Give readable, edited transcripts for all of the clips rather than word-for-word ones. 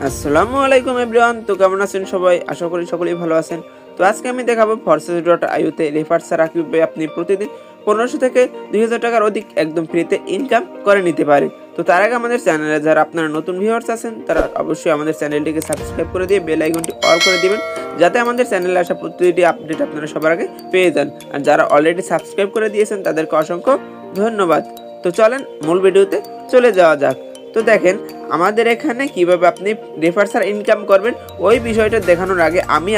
আসসালামু আলাইকুম এভরিওয়ান। তো কেমন আছেন সবাই? আশা করি সকলেই ভালো আছেন। তো আজকে আমি দেখাবো forces.io তে রেফার ছাড়া কিভাবে আপনি প্রতিদিন 1500 থেকে 2000 টাকার অধিক একদম ফ্রিতে ইনকাম করে নিতে পারেন। তো তার আগে আমাদের চ্যানেলে যারা আপনারা নতুন ভিউয়ার্স আছেন তারা অবশ্যই আমাদের চ্যানেলটিকে সাবস্ক্রাইব করে দিয়ে বেল আইকনটি অল করে দিবেন, যাতে আমাদের চ্যানেলে আসা প্রতিটি আপডেট আপনারা সবার আগে পেয়ে যান। আর যারা অলরেডি সাবস্ক্রাইব করে দিয়েছেন তাদেরকে অসংখ্য ধন্যবাদ। তো চলেন মূল ভিডিওতে চলে যাওয়া যাক। তো দেখেন আমাদের এখানে কিভাবে আপনি রেফার ছাড়া ইনকাম করবেন ওই বিষয়টা দেখানোর আগে আমি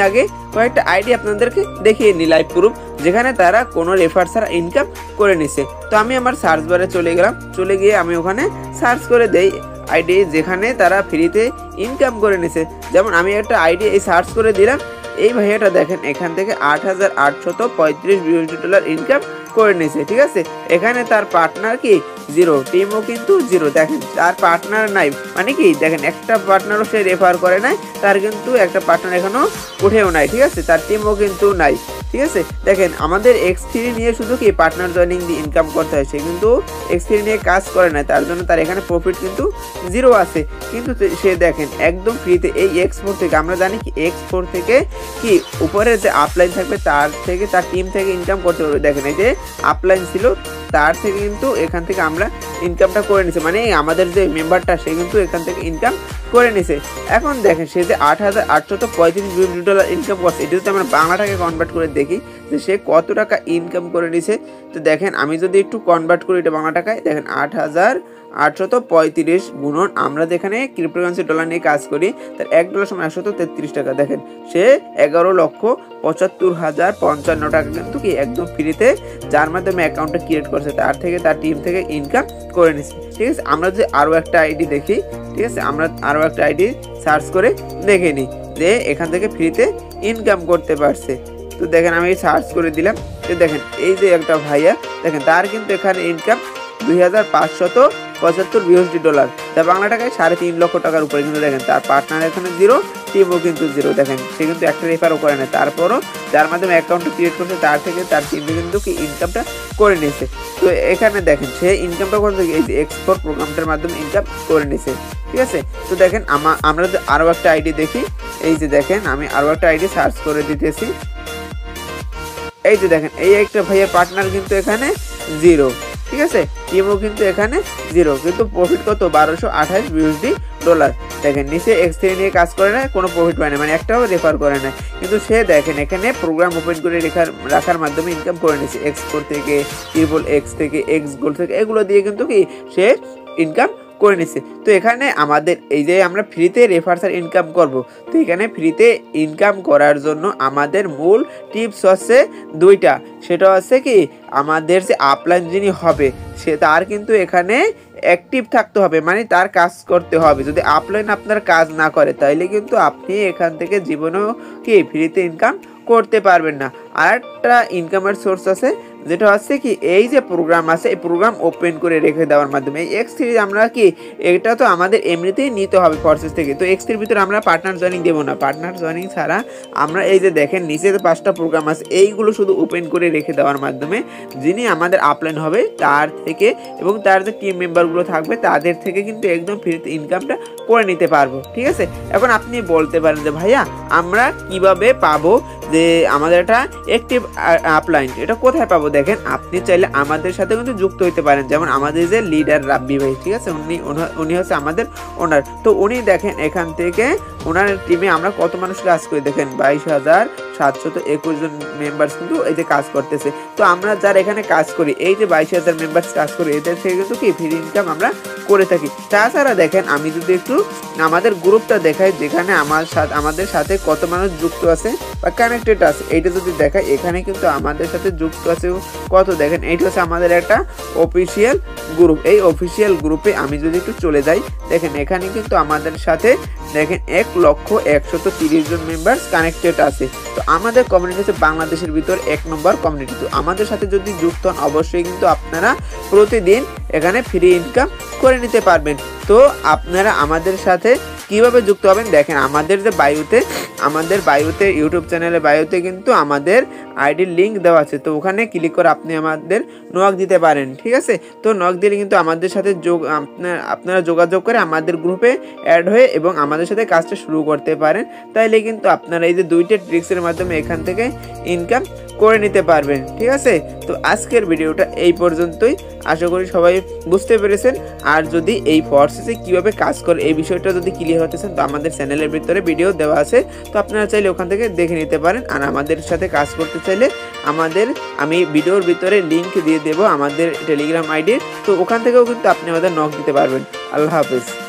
কয়েকটা আইডি আপনাদেরকে দেখিয়ে নিই লাইভ প্রুফ, যেখানে তারা কোনো রেফার ছাড়া ইনকাম করে নিছে। তো আমি আমার সার্চ বারে চলে গিয়ে আমি ওখানে সার্চ করে দেই আইডি যেখানে তারা ফ্রিতে ইনকাম করে নিছে। যেমন আমি একটা আইডি এই সার্চ করে দিলাম, এই ভাইয়াটা দেখেন এখান থেকে $8,835 ইনকাম করে নিছে। ঠিক আছে, এখানে তার পার্টনার কি জিরো, টিমও কিন্তু জিরো। দেখেন তার পার্টনার নাই, মানে কি দেখেন একটা পার্টনারও সে রেফার করে নাই, তার কিন্তু একটা পার্টনার এখনো উঠেও নাই। ঠিক আছে, তার টিমও কিন্তু নাই। ঠিক আছে, দেখেন আমাদের X3 নিয়ে শুধু কি পার্টনার জয়েনিং দিয়ে ইনকাম করতে হয়, সে কিন্তু X3 নিয়ে কাজ করে না, তার জন্য তার এখানে প্রফিট কিন্তু জিরো আছে। কিন্তু সে দেখেন একদম ফ্রিতে এই X4 থেকে, আমরা জানি কি X4 থেকে কি উপরে যে আপলাইন থাকবে তার থেকে, তার টিম থেকে ইনকাম করতে পারবে। দেখেন এই যে আপলাইন ছিল তার থেকে কিন্তু এখান থেকে আমরা ইনকামটা করে নিছে, মানে আমাদের যে মেম্বারটা সে কিন্তু এখান থেকে ইনকাম করে নিছে। এখন দেখেন সে যে $8,835 ইনকাম করছে, এটা যদি আমরা বাংলা টাকায় কনভার্ট করে দেখি যে সে কত টাকা ইনকাম করে নিছে। তো দেখেন আমি যদি একটু কনভার্ট করি এটা বাংলা টাকায়, দেখেন 8,835 গুণন আমরা যেখানে ক্রিপ্টোকারেন্সি ডলার নিয়ে কাজ করি তার $1 সমান 133 টাকা। দেখেন সে 11,75,055 টাকা কিন্তু কি একদম ফ্রিতে, যার মাধ্যমে অ্যাকাউন্টটা ক্রিয়েট করছে তার থেকে, তার টিম থেকে ইনকাম করে নিছে। ঠিক আছে, আমরা যে আরও একটা আইডি দেখি, ঠিক আছে আমরা আরও একটা আইডি সার্চ করে দেখে নিই যে এখান থেকে ফ্রিতে ইনকাম করতে পারছে। তো দেখেন আমি সার্চ করে দিলাম, তো দেখেন এই যে একটা ভাইয়া দেখেন তার কিন্তু এখানে ইনকাম $2,575 যা বাংলা টাকায় 3.5 লক্ষ টাকার উপরে। কিন্তু দেখেন তার পার্টনার এখানে জিরো, টিমও কিন্তু জিরো। দেখেন সে কিন্তু একটা রেফারও করে না, তারপরও যার মাধ্যমে অ্যাকাউন্টটা ক্রিয়েট করছে তার থেকে তার টিমে কিন্তু কি ইনকামটা করে নিয়েছে। তো এখানে দেখেন সে ইনকামটা করে এই যে X4 প্রোগ্রামটার মাধ্যমে ইনকাম করে নিয়েছে। ঠিক আছে, তো দেখেন আমরা আরও একটা আইডি দেখি, এই যে দেখেন আমি আরও একটা আইডি সার্চ করে দিতেছি। এই যে দেখেন এই একটা ভাইয়ের পার্টনার কিন্তু এখানে জিরো। ঠিক আছে, টিমও কিন্তু এখানে জিরো, কিন্তু প্রফিট কত $1228। দেখেন নিচে X3 নিয়ে কাজ করে না, কোনো প্রফিট পায় না, মানে একটাও রেফার করে না। কিন্তু সে দেখেন এখানে প্রোগ্রাম ওপেন করে রাখার মাধ্যমে ইনকাম করে নিছে X4 থেকে, XXX থেকে, X গোল্ড থেকে, এগুলো দিয়ে কিন্তু কি সে ইনকাম করে নিছে। তো এখানে আমাদের এই যে আমরা ফ্রিতে রেফার ছাড়া ইনকাম করব, তো এখানে ফ্রিতে ইনকাম করার জন্য আমাদের মূল টিপস হচ্ছে দুইটা। সেটা হচ্ছে কি আমাদের যে আপলাইন যিনি হবে সে তার কিন্তু এখানে অ্যাক্টিভ থাকতে হবে, মানে তার কাজ করতে হবে। যদি আপলাইন আপনার কাজ না করে তাইলে কিন্তু আপনি এখান থেকে জীবনেও কি ফ্রিতে ইনকাম করতে পারবেন না। আর একটা ইনকামের সোর্স আছে যেটা হচ্ছে কি এই যে প্রোগ্রাম আছে, এই প্রোগ্রাম ওপেন করে রেখে দেওয়ার মাধ্যমে। এই X3 আমরা কি এটা তো আমাদের এমনিতেই নিতে হবে ফোর্সেস থেকে, তো X3 ভিতরে আমরা পার্টনার জয়েনিং দেবো না। পার্টনার জয়েনিং ছাড়া আমরা এই যে দেখেন নিচে যে 5টা প্রোগ্রাম আছে এইগুলো শুধু ওপেন করে রেখে দেওয়ার মাধ্যমে যিনি আমাদের আপলাইন হবে তার থেকে এবং তার যে টিম মেম্বারগুলো থাকবে তাদের থেকে কিন্তু একদম ফ্রিতে ইনকামটা করে নিতে পারবো। ঠিক আছে, এখন আপনি বলতে পারেন যে ভাইয়া আমরা কিভাবে পাবো যে আমাদের একটা অ্যাক্টিভ আপলাইন, এটা কোথায় পাবো? দেখেন আপনি চাইলে আমাদের সাথে কিন্তু যুক্ত হইতে পারেন। যেমন আমাদের যে লিডার রাব্বি ভাই, ঠিক আছে, উনি হচ্ছে আমাদের ওনার। তো উনি দেখেন এখান থেকে ওনার টিমে আমরা কত মানুষ কাজ করি, দেখেন 22,721 জন মেম্বার্স কিন্তু এই যে কাজ করতেছে। তো আমরা যারা এখানে কাজ করি এই যে 22,000 মেম্বার্স কাজ করি, এদের থেকে কিন্তু কি ফ্রি ইনকাম আমরা করে থাকি। তাছাড়া দেখেন আমি যদি একটু আমাদের গ্রুপটা দেখাই যেখানে আমাদের সাথে কত মানুষ যুক্ত আছে বা কানেক্টেড আছে, এইটা যদি দেখাই এখানে কিন্তু আমাদের সাথে যুক্ত আছে কত। দেখেন এইটা হচ্ছে আমাদের একটা অফিসিয়াল গ্রুপ। এই অফিসিয়াল গ্রুপে আমি যদি একটু চলে যাই, দেখেন এখানে কিন্তু আমাদের সাথে দেখেন 1,130 জন মেম্বার্স কানেক্টেড আছে। তো আমাদের কমিউনিটি হচ্ছে বাংলাদেশের ভিতর 1 নম্বর কমিউনিটি। তো আমাদের সাথে যদি যুক্ত হন অবশ্যই কিন্তু আপনারা প্রতিদিন এখানে ফ্রি ইনকাম করে নিতে পারবেন। তো আপনারা আমাদের সাথে কিভাবে যুক্ত হবেন, দেখেন আমাদের যে বায়োতে ইউটিউব চ্যানেলের বায়োতে কিন্তু আমাদের আইডির লিঙ্ক দেওয়া আছে, তো ওখানে ক্লিক করে আপনি আমাদের নক দিতে পারেন। ঠিক আছে, তো নক দিলে কিন্তু আমাদের সাথে আপনারা যোগাযোগ করে আমাদের গ্রুপে অ্যাড হয়ে এবং আমাদের সাথে কাজটা শুরু করতে পারেন। তাইলে কিন্তু আপনারা এই যে 2টা ট্রিক্সের মাধ্যমে এখান থেকে ইনকাম করে নিতে পারবেন। ঠিক আছে, তো আজকের ভিডিওটা এই পর্যন্তই। আশা করি সবাই বুঝতে পেরেছেন। আর যদি এই ফোর্সেসে কীভাবে কাজ করে এই বিষয়টা যদি ক্লিয়ার হতে চান, তো আমাদের চ্যানেলের ভিতরে ভিডিও দেওয়া আছে, তো আপনারা চাইলে ওখান থেকে দেখে নিতে পারেন। আর আমাদের সাথে কাজ করতে চাইলে আমি ভিডিওর ভিতরে লিঙ্ক দিয়ে দেবো আমাদের টেলিগ্রাম আইডির, তো ওখান থেকেও কিন্তু আপনি আমাদের নক দিতে পারবেন। আল্লাহ হাফেজ।